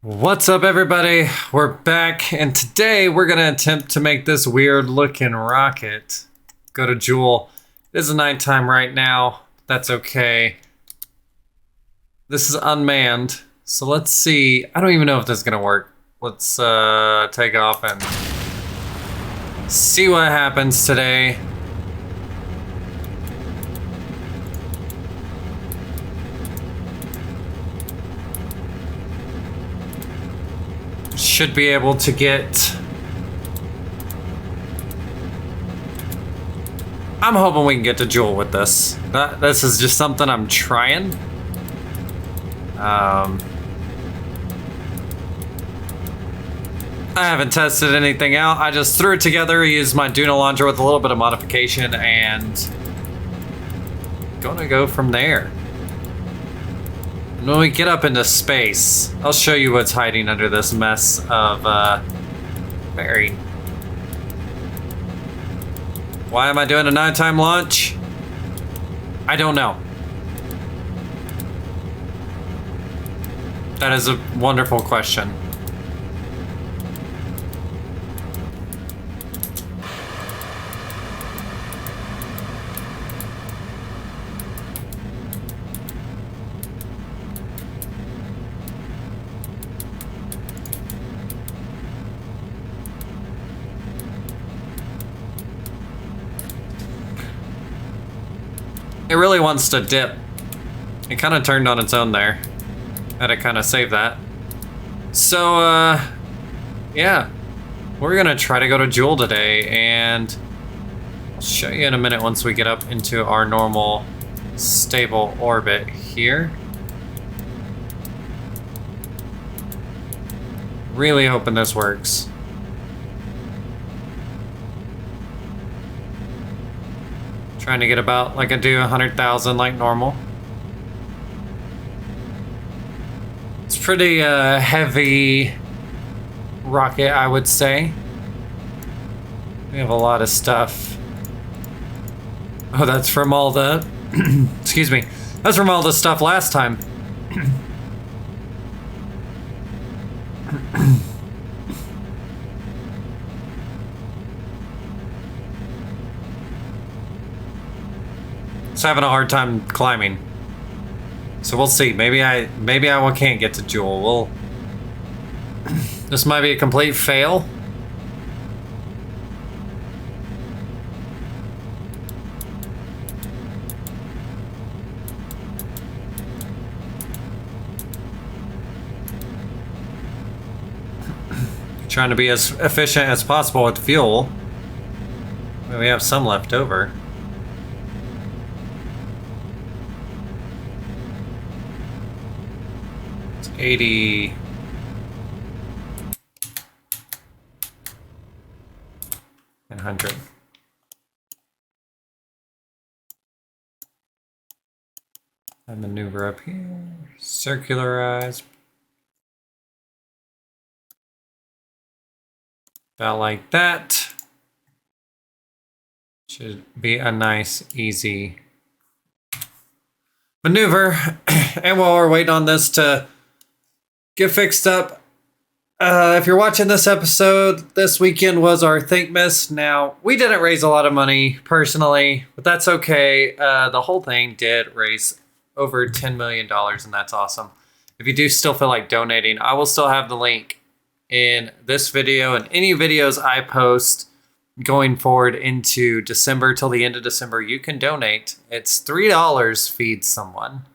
What's up, everybody? We're back, and today we're gonna attempt to make this weird looking rocket go to Jool. It is nighttime right now. That's okay. This is unmanned, so let's see. I don't even know if this is gonna work. Let's take off and see what happens today. Should be able to get... I'm hoping we can get to Jool with this. This is just something I'm trying. I haven't tested anything out. I just threw it together, used my Duna launcher with a little bit of modification, and gonna go from there. And when we get up into space, I'll show you what's hiding under this mess of bearing. Why am I doing a nighttime launch? I don't know. That is a wonderful question. It really wants to dip. It kind of turned on its own there. Had to kind of save that. So, yeah. We're gonna try to go to Jool today, and I'll show you in a minute once we get up into our normal stable orbit here. Really hoping this works. Trying to get about like I do 100,000 like normal. It's pretty heavy rocket, I would say. We have a lot of stuff. Oh, that's from all the excuse me. That's from all the stuff last time. It's having a hard time climbing, so we'll see. Maybe I can't get to Jool. This might be a complete fail. Trying to be as efficient as possible with the fuel. We have some left over. It's 80. And 100. I maneuver up here. Circularize. About like that. Should be a nice, easy maneuver. And while we're waiting on this to get fixed up, if you're watching this episode, this weekend was our Thinkmas. Now, we didn't raise a lot of money personally, but that's okay. The whole thing did raise over $10 million, and that's awesome. If you do still feel like donating, I will still have the link in this video and any videos I post going forward into December till the end of December. You can donate. It's $3 feeds someone.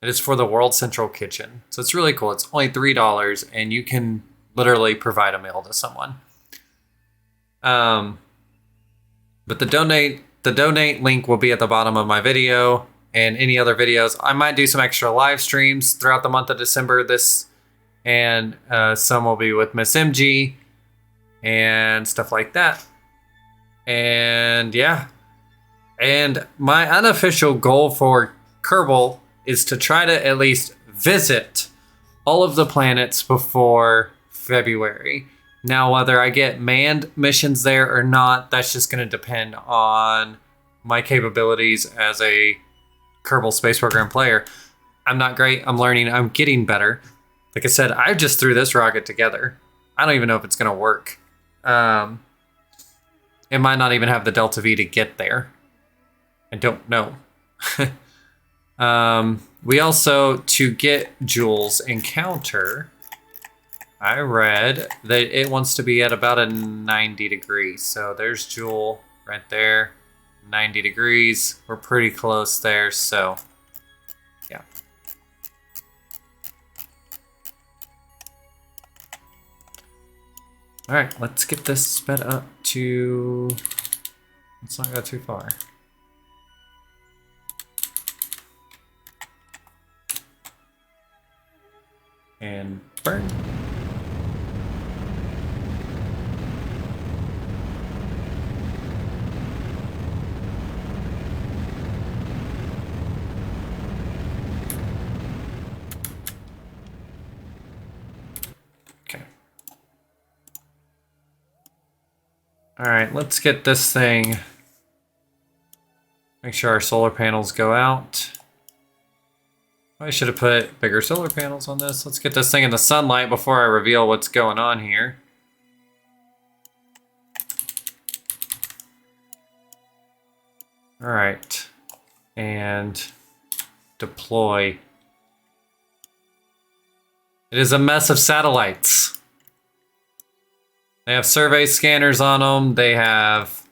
It is for the World Central Kitchen. So it's really cool. It's only $3 and you can literally provide a meal to someone. But the donate link will be at the bottom of my video and any other videos. I might do some extra live streams throughout the month of December. And some will be with Miss MG and stuff like that. And yeah. And my unofficial goal for Kerbal is to try to at least visit all of the planets before February. Now, whether I get manned missions there or not, that's just going to depend on my capabilities as a Kerbal Space Program player. I'm not great. I'm learning. I'm getting better. Like I said, I just threw this rocket together. I don't even know if it's going to work. It might not even have the delta V to get there. I don't know. We also, to get Jool's encounter, I read that it wants to be at about a 90 degrees. So there's Jool right there, 90 degrees. We're pretty close there, so yeah. All right, let's get this sped up to, let's not go too far. And burn. Okay. All right, let's get this thing. Make sure our solar panels go out. I should have put bigger solar panels on this. Let's get this thing in the sunlight before I reveal what's going on here. All right, and deploy. It is a mess of satellites. They have survey scanners on them. They have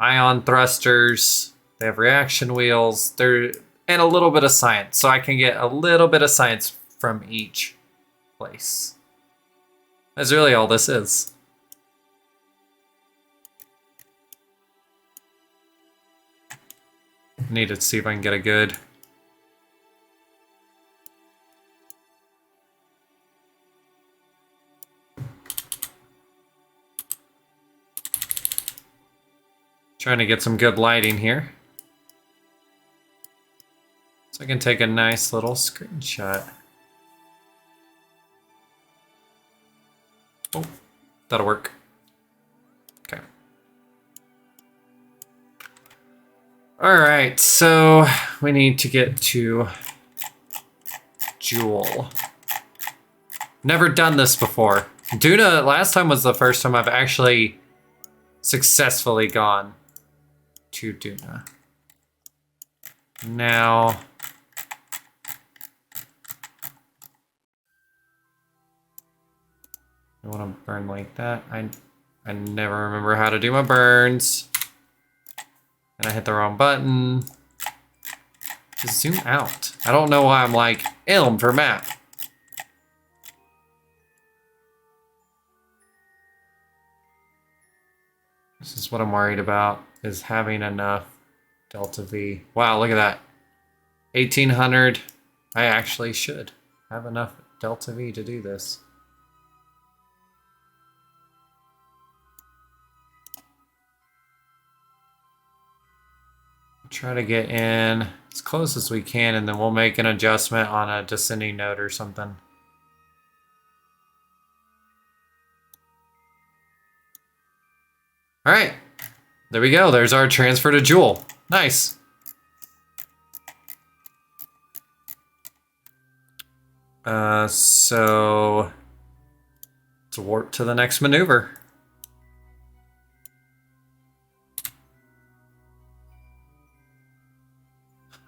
ion thrusters. They have reaction wheels. And a little bit of science. So I can get a little bit of science from each place. That's really all this is. Need to see if I can get a good. Trying to get some good lighting here. So I can take a nice little screenshot. Oh, that'll work. Okay. All right, so we need to get to Jool. Never done this before. Duna, last time was the first time I've actually successfully gone to Duna. Now, I want to burn like that. I never remember how to do my burns. And I hit the wrong button. Just zoom out. I don't know why I'm like, Elm for map. This is what I'm worried about, is having enough delta V. Wow, look at that. 1800. I actually should have enough delta V to do this. Try to get in as close as we can, and then we'll make an adjustment on a descending node or something. All right, there we go. There's our transfer to Jool. Nice. So let's warp to the next maneuver.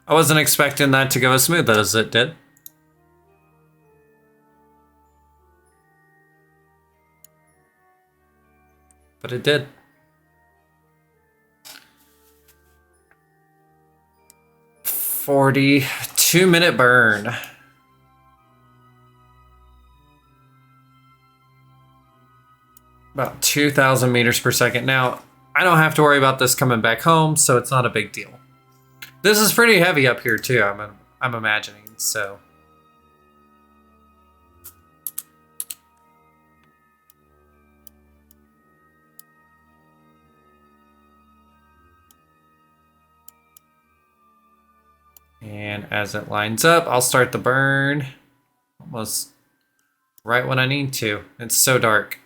I wasn't expecting that to go as smooth as it did. But it did. $42-minute burn. About 2,000 meters per second. Now, I don't have to worry about this coming back home, so it's not a big deal. This is pretty heavy up here too, I'm imagining, so. And as it lines up, I'll start the burn almost right when I need to. It's so dark.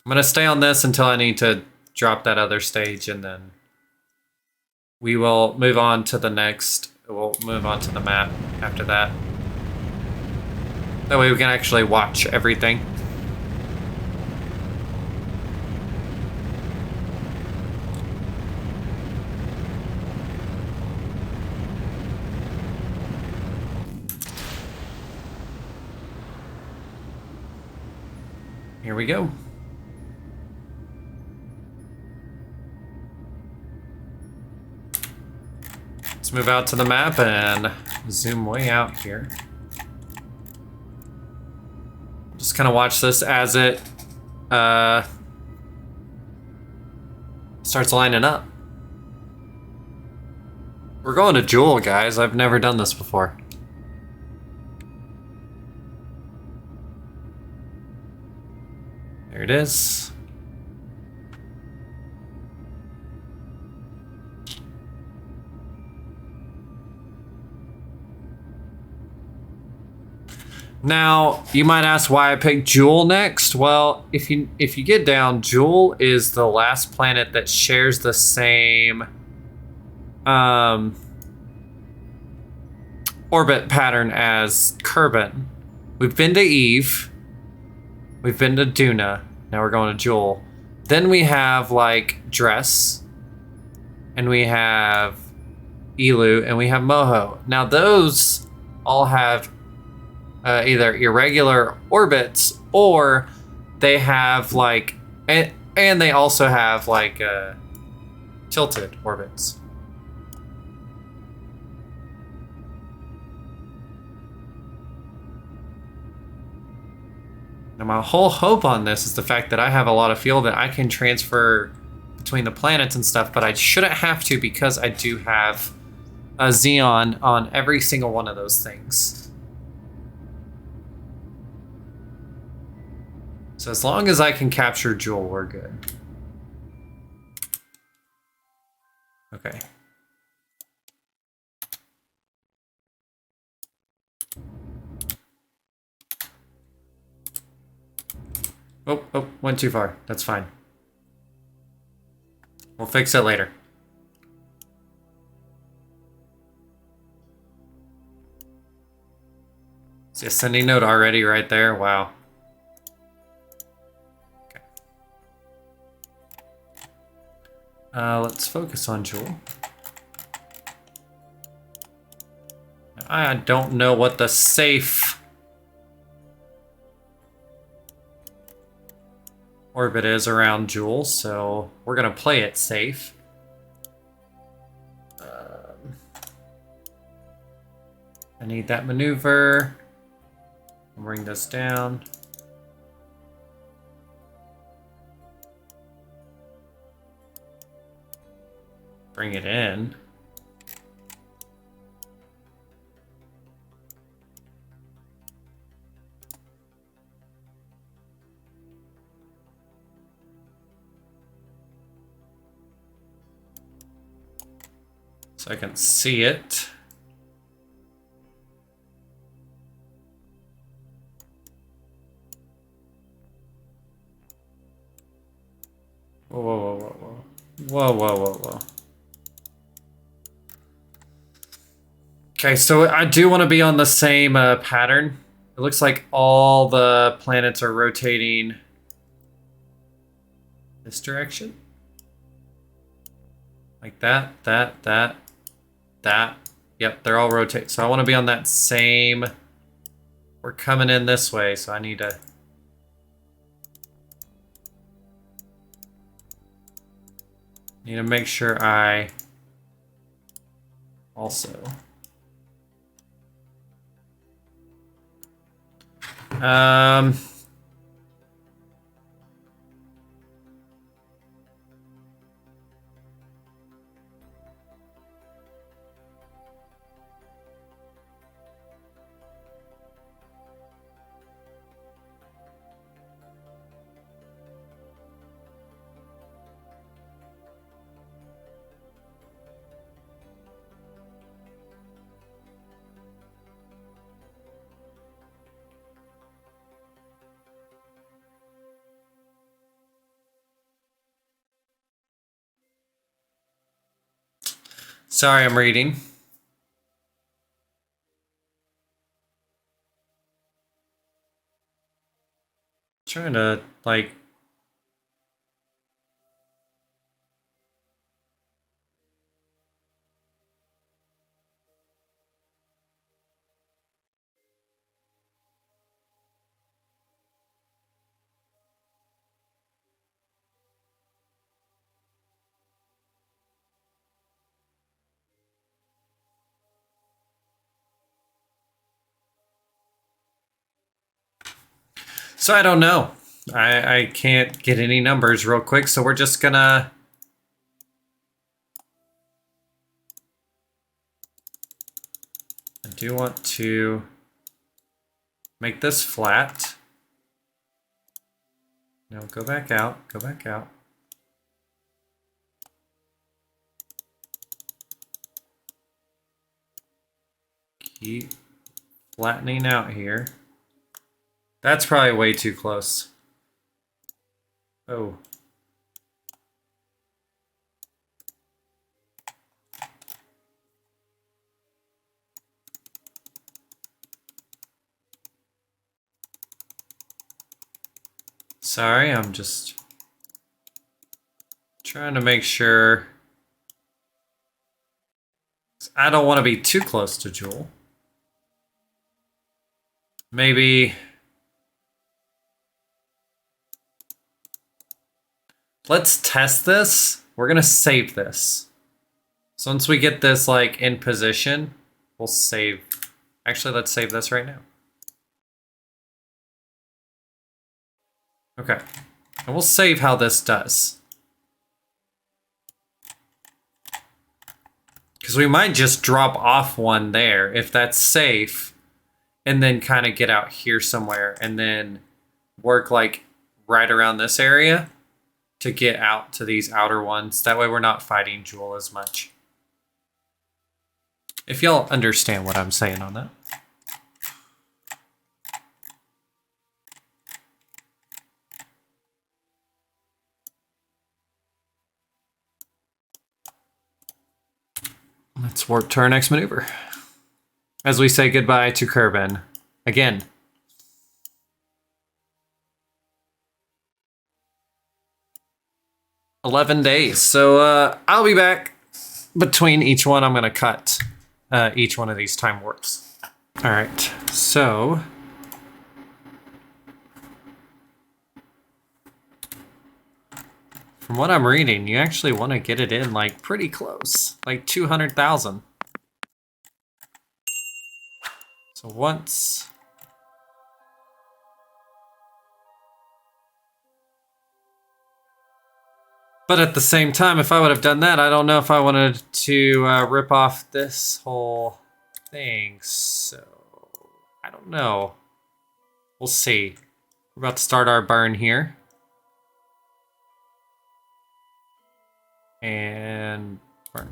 I'm gonna stay on this until I need to drop that other stage, and then we will move on to the next we'll move on to the map after that. That way we can actually watch everything. Here we go. Let's move out to the map and zoom way out here. Just kind of watch this as it starts lining up. We're going to Jool, guys. I've never done this before. There it is. Now, you might ask why I picked Jool next. Well, if you get down, Jool is the last planet that shares the same orbit pattern as Kerbal. We've been to Eve. We've been to Duna. Now we're going to Jool. Then we have like Dress, and we have Elu, and we have Moho. Now those all have either irregular orbits, or they have like, and they also have like tilted orbits. Now my whole hope on this is the fact that I have a lot of fuel that I can transfer between the planets and stuff, but I shouldn't have to because I do have a Xeon on every single one of those things. So as long as I can capture Jool, we're good. Okay. Oh, went too far. That's fine. We'll fix it later. See a sending node already right there? Wow. Okay. Let's focus on Jool. I don't know what the safe orbit is around Jool, so we're gonna play it safe. I need that maneuver. Bring this down. Bring it in. So I can see it. Whoa. Okay, so I do want to be on the same pattern. It looks like all the planets are rotating this direction. Like that. Yep, they're all rotating. So I want to be on that same... We're coming in this way, so I need to... Need to make sure I also sorry, I'm reading. Trying to, like... So I don't know. I can't get any numbers real quick, so we're just gonna... I do want to make this flat. No, go back out, go back out. Keep flattening out here. That's probably way too close. Oh. Sorry, I'm just trying to make sure. I don't want to be too close to Jool. Maybe... Let's test this. We're gonna save this. So once we get this like in position, we'll save. Actually, let's save this right now. Okay, and we'll save how this does. Because we might just drop off one there if that's safe, and then kind of get out here somewhere and then work like right around this area to get out to these outer ones. That way we're not fighting Jool as much. If y'all understand what I'm saying on that. Let's warp to our next maneuver. As we say goodbye to Kerbin again. $11 days. So I'll be back. Between each one, I'm going to cut each one of these time warps. All right. So from what I'm reading, you actually want to get it in like pretty close, like 200,000. So once... But at the same time, if I would have done that, I don't know if I wanted to rip off this whole thing. So I don't know. We'll see. We're about to start our burn here. And burn.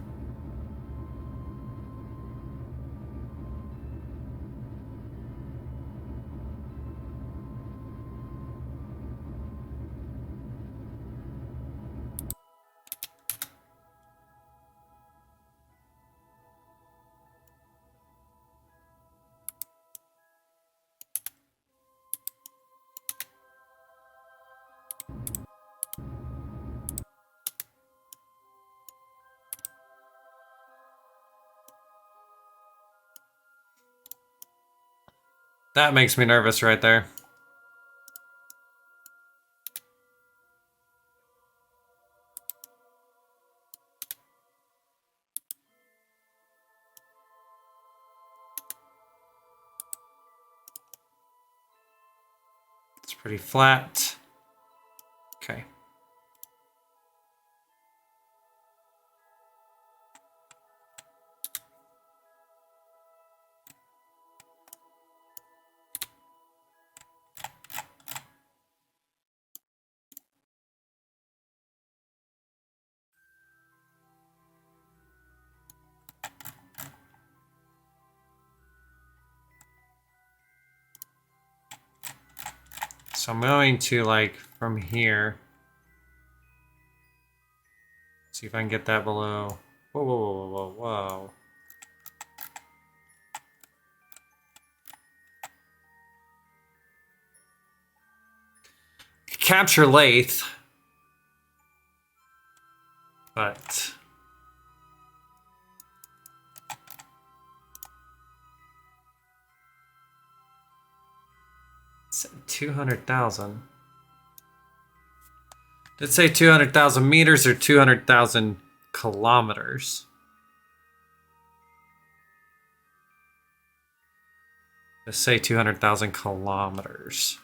That makes me nervous right there. It's pretty flat. Okay. So I'm going to, like, from here, see if I can get that below. Whoa, whoa, whoa, whoa, whoa. capture Lathe, but it's 200,000. Did it say 200,000 meters or 200,000 kilometers? Let's say 200,000 kilometers.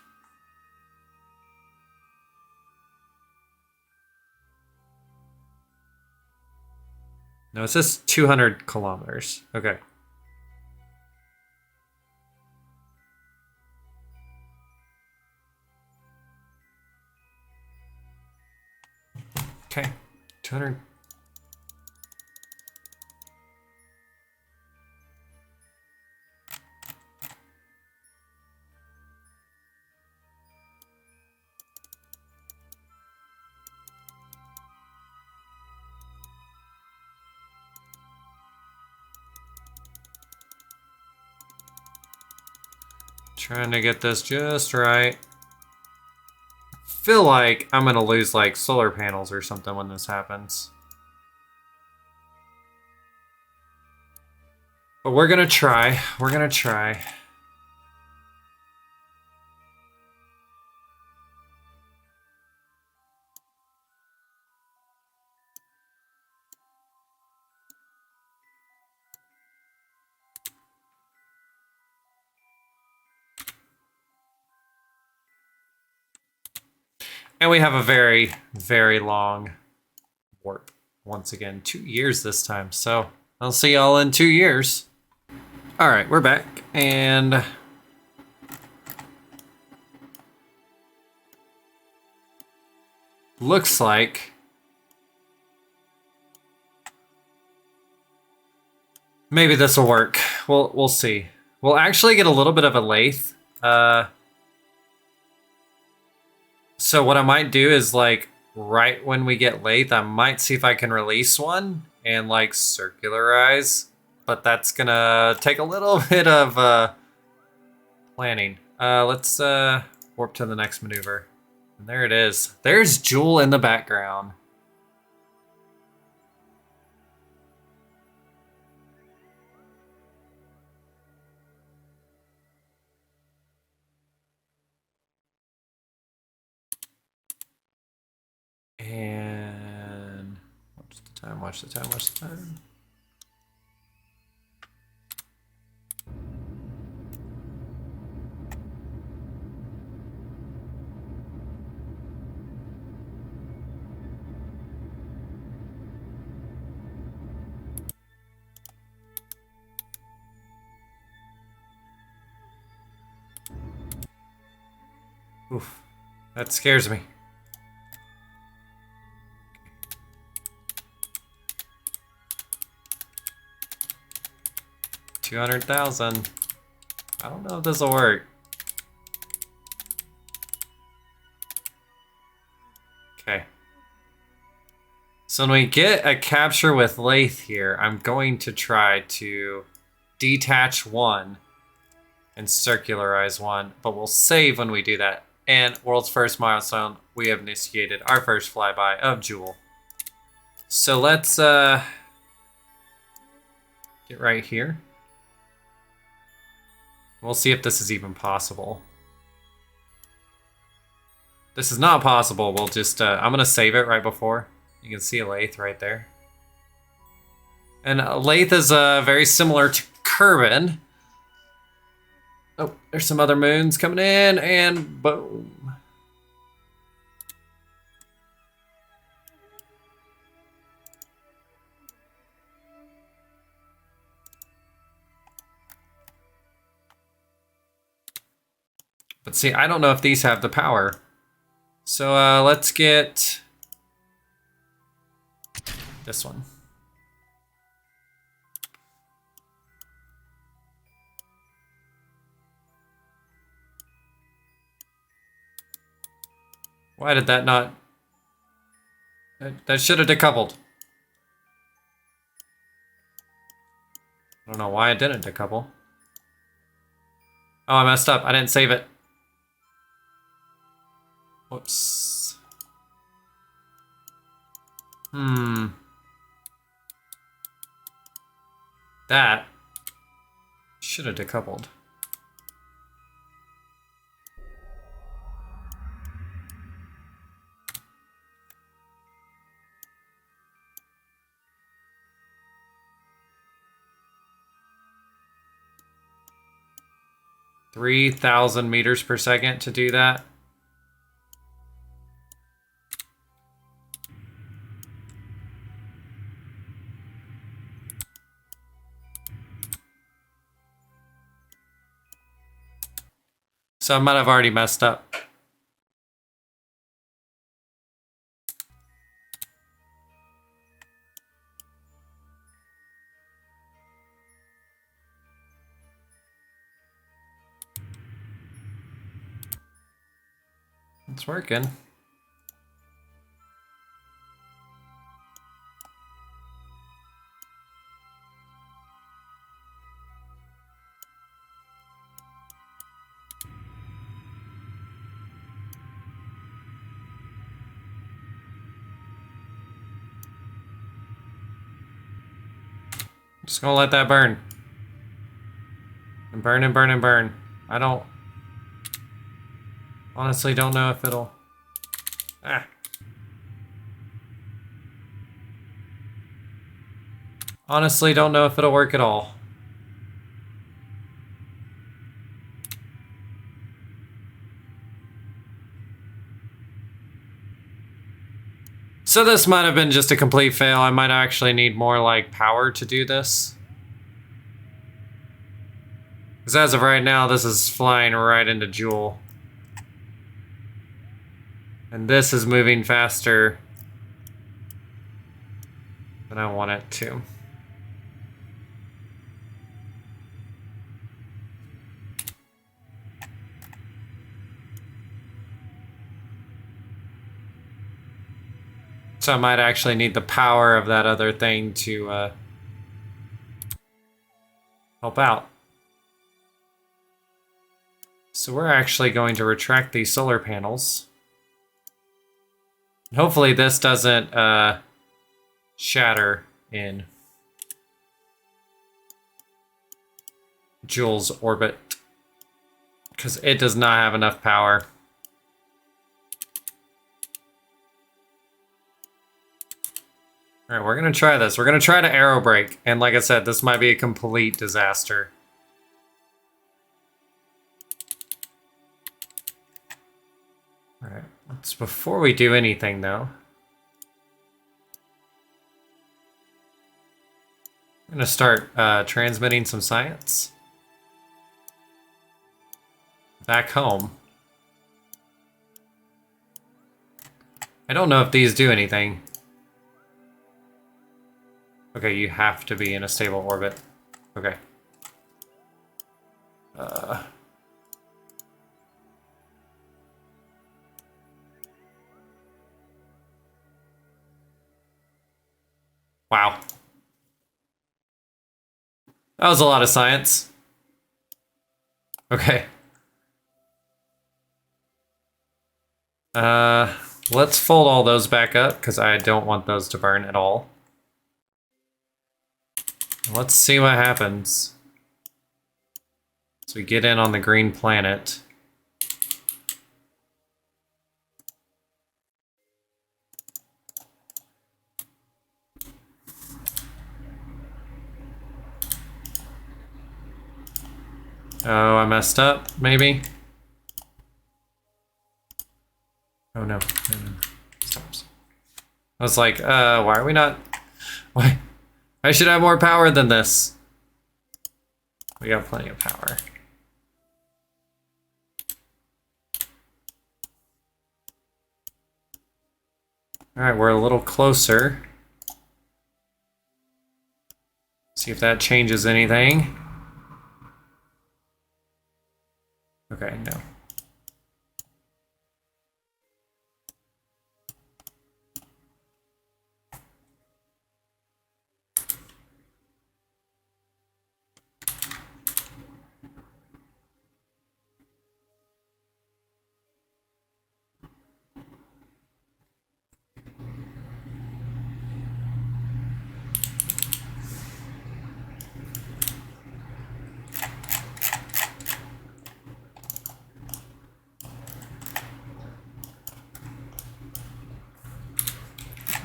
No, it says 200 kilometers. Okay. Okay. 200. Trying to get this just right. Feel like I'm gonna lose like solar panels or something when this happens. But we're gonna try. We're gonna try. And we have a very, very long warp. Once again, 2 years this time. So I'll see y'all in 2 years. All right, we're back. And looks like maybe this will work. We'll see. We'll actually get a little bit of a lathe. So what I might do is like right when we get lathe, I might see if I can release one and like circularize, but that's gonna take a little bit of planning. Let's warp to the next maneuver. And there it is. There's Jool in the background. And watch the time, watch the time, watch the time. Oof, that scares me. $200,000. I don't know if this will work. Okay. So when we get a capture with lathe here, I'm going to try to detach one and circularize one, but we'll save when we do that. And world's first milestone, we have initiated our first flyby of Jool. So let's get right here. We'll see if this is even possible. This is not possible. We'll just, I'm gonna save it right before. You can see a lathe right there. And a lathe is very similar to Kerbal. Oh, there's some other moons coming in, and boom. But see, I don't know if these have the power. So let's get this one. Why did that not? That should have decoupled. I don't know why it didn't decouple. Oh, I messed up. I didn't save it. Whoops. That should have decoupled. $3,000 meters per second to do that. So I might have already messed up. It's working. Just gonna let that burn. And burn and burn and burn. I don't... honestly don't know if it'll... Ah. Honestly don't know if it'll work at all. So this might have been just a complete fail. I might actually need more like power to do this. Because as of right now, this is flying right into Jool. And this is moving faster than I want it to. So I might actually need the power of that other thing to help out. So we're actually going to retract these solar panels. And hopefully this doesn't shatter in Jool's orbit, because it does not have enough power. All right, we're gonna try this. We're gonna try to aero brake, and like I said, this might be a complete disaster. All right, let's, before we do anything though, I'm gonna start transmitting some science back home. I don't know if these do anything. Okay, you have to be in a stable orbit. Okay. Wow. That was a lot of science. Okay. Let's fold all those back up, because I don't want those to burn at all. Let's see what happens. So we get in on the green planet. Oh, I messed up, maybe? Oh no. Stop. I was like, why are we not... Why? I should have more power than this. We got plenty of power. Alright, we're a little closer. See if that changes anything. Okay, no.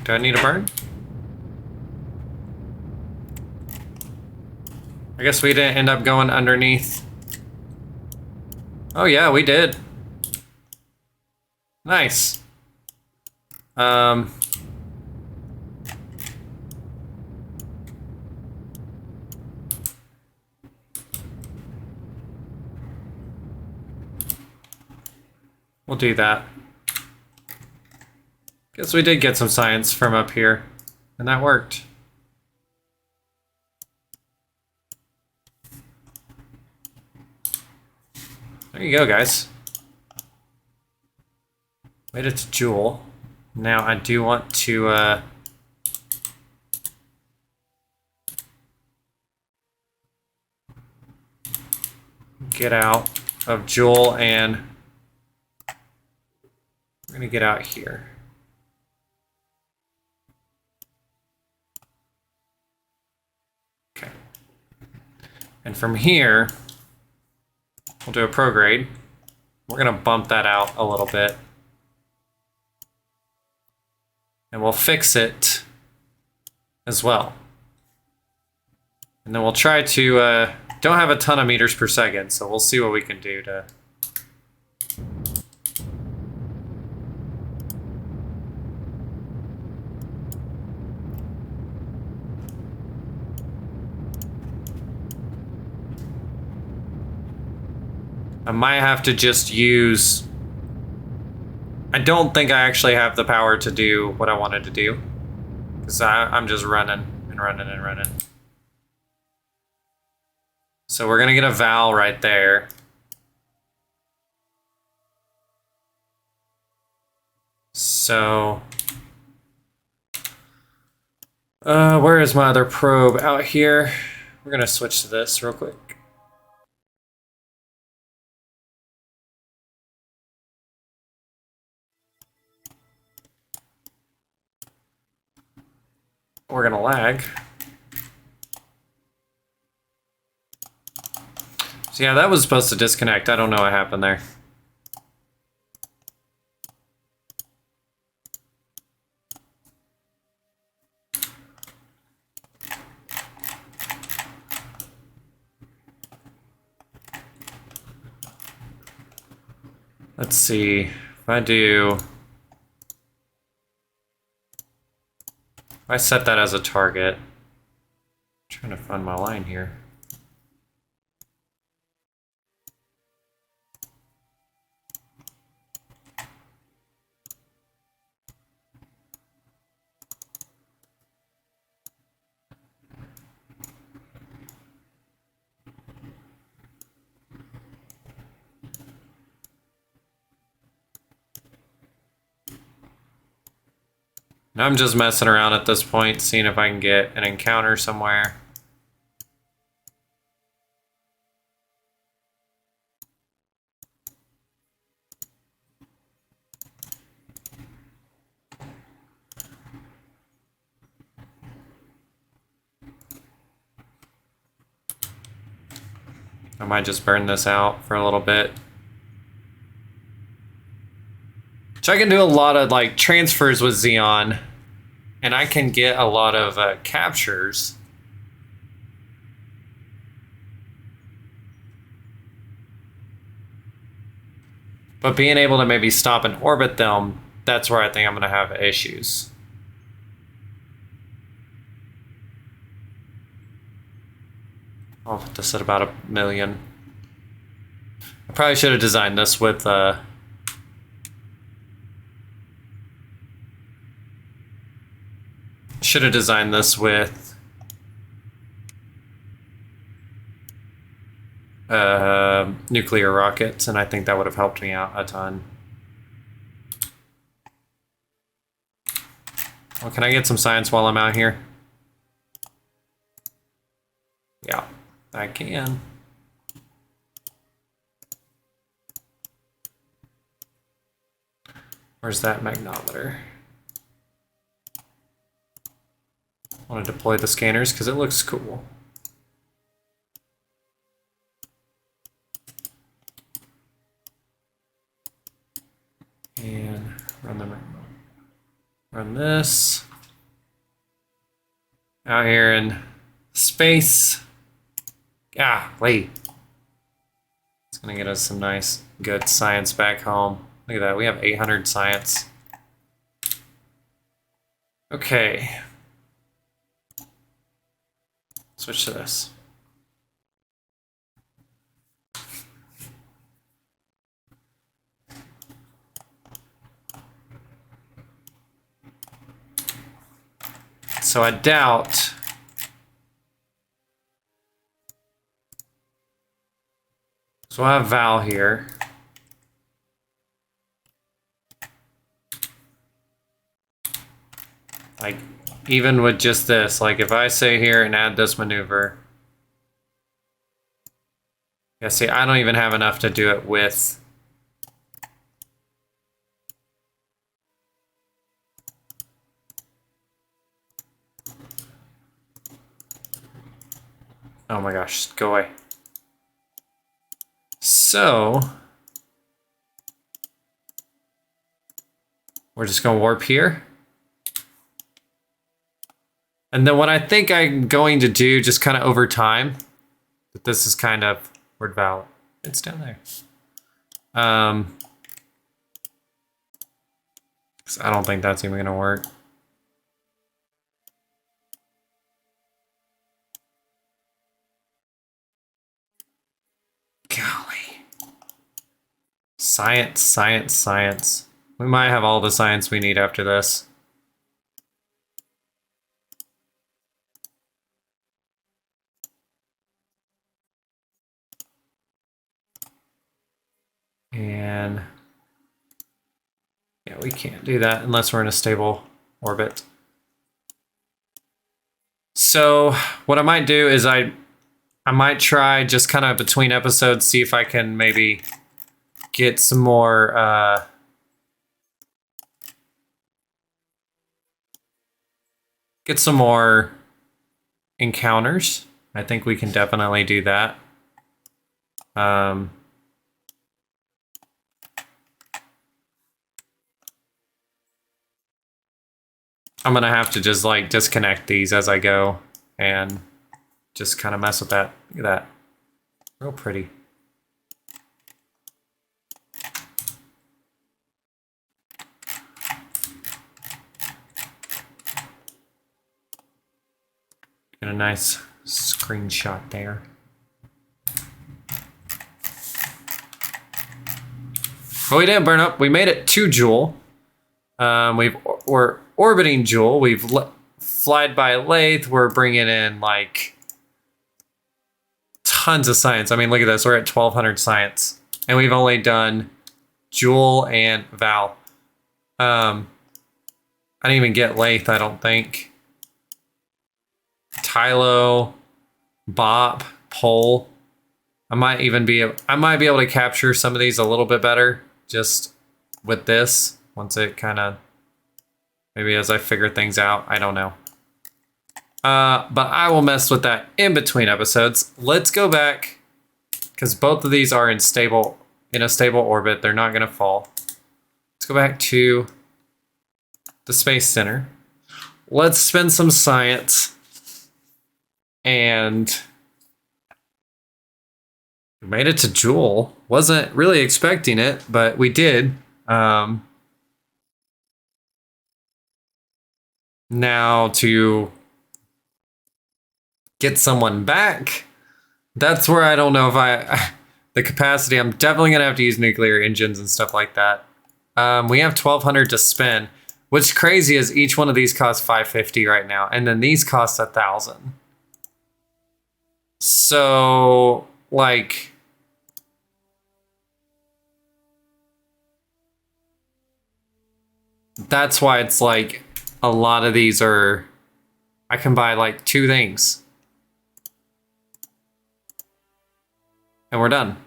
Do I need a burn? I guess we didn't end up going underneath. Oh yeah, we did. Nice. We'll do that. Guess we did get some science from up here, and that worked. There you go, guys. Made it to Jool. Now I do want to get out of Jool, and we're gonna get out here. Okay. And from here, we'll do a prograde. We're gonna bump that out a little bit. And we'll fix it as well. And then we'll try to, don't have a ton of meters per second, so we'll see what we can do to... I might have to just use... I don't think I actually have the power to do what I wanted to do. Because I'm just running and running and running. So we're going to get a valve right there. So... where is my other probe? Out here. We're going to switch to this real quick. We're gonna lag. So yeah, that was supposed to disconnect. I don't know what happened there. Let's see, if I do... I set that as a target. I'm trying to find my line here. I'm just messing around at this point, seeing if I can get an encounter somewhere. I might just burn this out for a little bit. So I can do a lot of like transfers with Xeon, and I can get a lot of captures. But being able to maybe stop and orbit them, that's where I think I'm going to have issues. I'll put this at about 1 million. I probably should have designed this with should have designed this with nuclear rockets, and I think that would have helped me out a ton. Well, can I get some science while I'm out here? Yeah, I can. Where's that magnometer? I want to deploy the scanners because it looks cool. And run this. out here in space. Golly. It's gonna get us some nice, good science back home. Look at that, we have 800 science. Okay. Switch to this. So I doubt so I have Val here. Like, even with just this, like if I say here and add this maneuver. Yeah, see, I don't even have enough to do it with. Oh my gosh, go away. So, we're just gonna warp here. And then what I think I'm going to do, just kind of over time, but this is kind of, where'd Val? It's down there. 'Cause I don't think that's even gonna work. Golly. Science, science, science. We might have all the science we need after this. And yeah, we can't do that unless we're in a stable orbit. So what I might do is I might try just kind of between episodes, see if I can maybe get some more encounters. I think we can definitely do that. I'm gonna have to just like disconnect these as I go and just kind of mess with that. Look at that. Real pretty. Get a nice screenshot there. But we didn't burn up. We made it to Jool. We're orbiting Jool. We've flied by Lathe. We're bringing in like tons of science. I mean, look at this. We're at 1200 science, and we've only done Jool and Val. I didn't even get Lathe, I don't think. Tylo, Bop, Pole. I might be able to capture some of these a little bit better just with this. Once it kind of, maybe as I figure things out, I don't know. But I will mess with that in between episodes. Let's go back, because both of these are in a stable orbit. They're not going to fall. Let's go back to the Space Center. Let's spend some science. And we made it to Jool. Wasn't really expecting it, but we did. Now to get someone back, that's where I don't know if the capacity, I'm definitely going to have to use nuclear engines and stuff like that. We have 1200 to spend. What's crazy is each one of these costs 550 right now, and then these cost 1,000. So, like, that's why it's like a lot of these are, I can buy like 2 things. And we're done.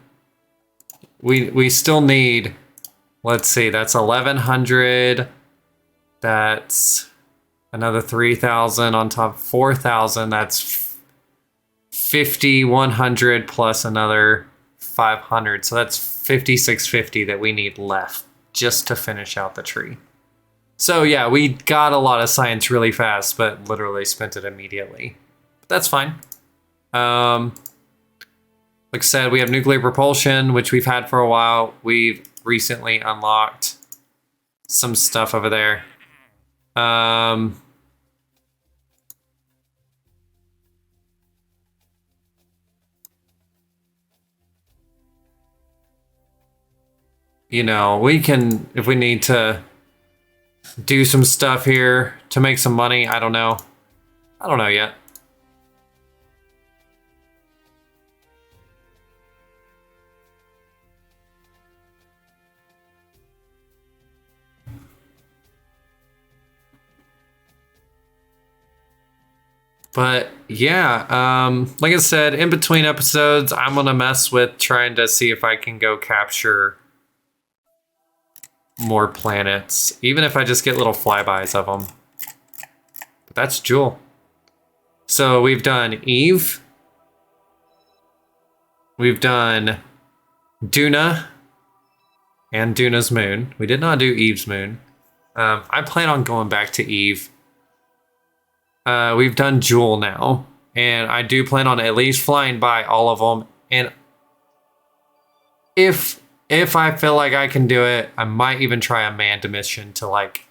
We still need, let's see, that's 1,100. That's another 3,000 on top of 4,000. That's 5,100 plus another 500. So that's 5,650 that we need left just to finish out the tree. So yeah, we got a lot of science really fast, but literally spent it immediately. But that's fine. Like I said, we have nuclear propulsion, which we've had for a while. We've recently unlocked some stuff over there. You know, we can, if we need to do some stuff here to make some money, I don't know. I don't know yet. But yeah, like I said, in between episodes, I'm gonna mess with trying to see if I can go capture more planets, even if I just get little flybys of them. But that's Jool. So we've done Eve. We've done Duna and Duna's moon. We did not do Eve's moon. I plan on going back to Eve. We've done Jool now, and I do plan on at least flying by all of them. And if I feel like I can do it, I might even try a manned mission to like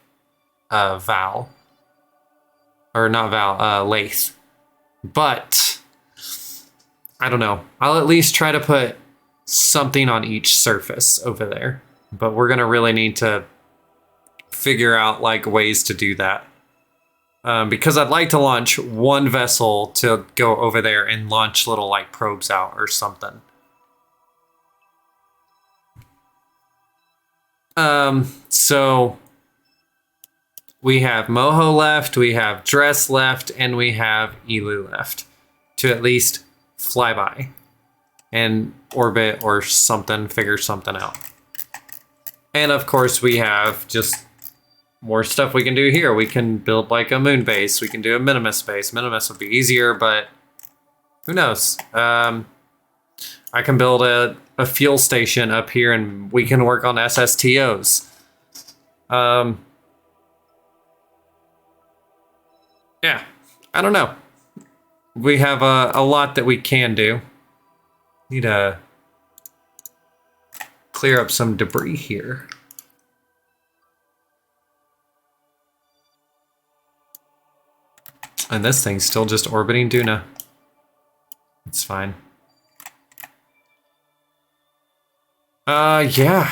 Val, or not Val, Lathe. But I don't know. I'll at least try to put something on each surface over there. But we're gonna really need to figure out like ways to do that. Because I'd like to launch one vessel to go over there and launch little like probes out or something. So we have Moho left, we have Dress left, and we have Elu left to at least fly by and orbit or something, figure something out. And of course we have just more stuff we can do here. We can build like a moon base. We can do a Minimus base. Minimus would be easier, but who knows? I can build a fuel station up here and we can work on SSTOs. Yeah, I don't know. We have a lot that we can do. Need to clear up some debris here. And this thing's still just orbiting Duna. It's fine. Yeah.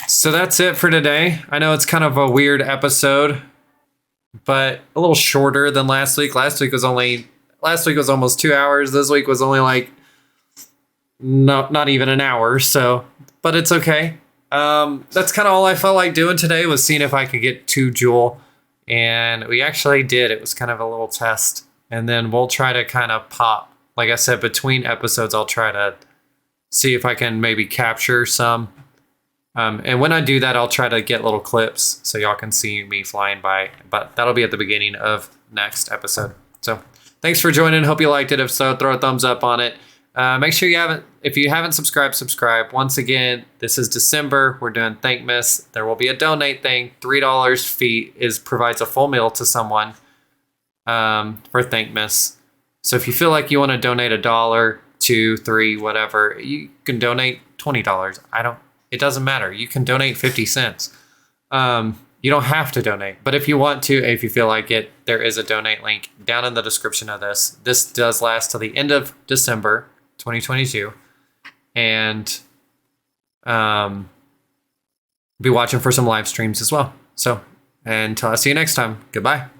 So that's it for today. I know it's kind of a weird episode, but a little shorter than last week. Last week was almost 2 hours. This week was only like not even an hour. So, but it's okay. That's kind of all I felt like doing today, was seeing if I could get to Jool. And we actually did. It was kind of a little test. And then we'll try to kind of pop. Like I said, between episodes, I'll try to see if I can maybe capture some. And when I do that, I'll try to get little clips so y'all can see me flying by. But that'll be at the beginning of next episode. So thanks for joining. Hope you liked it. If so, throw a thumbs up on it. Make sure if you haven't subscribed, subscribe. Once again, this is December. We're doing Thankmas. There will be a donate thing. $3 fee provides a full meal to someone for Thankmas. So if you feel like you want to donate $1, $2, $3, whatever, you can donate $20. It doesn't matter. You can donate 50 cents. You don't have to donate, but if you want to, if you feel like it, there is a donate link down in the description of this. This does last till the end of December 2022, and be watching for some live streams as well. So until I see you next time, goodbye.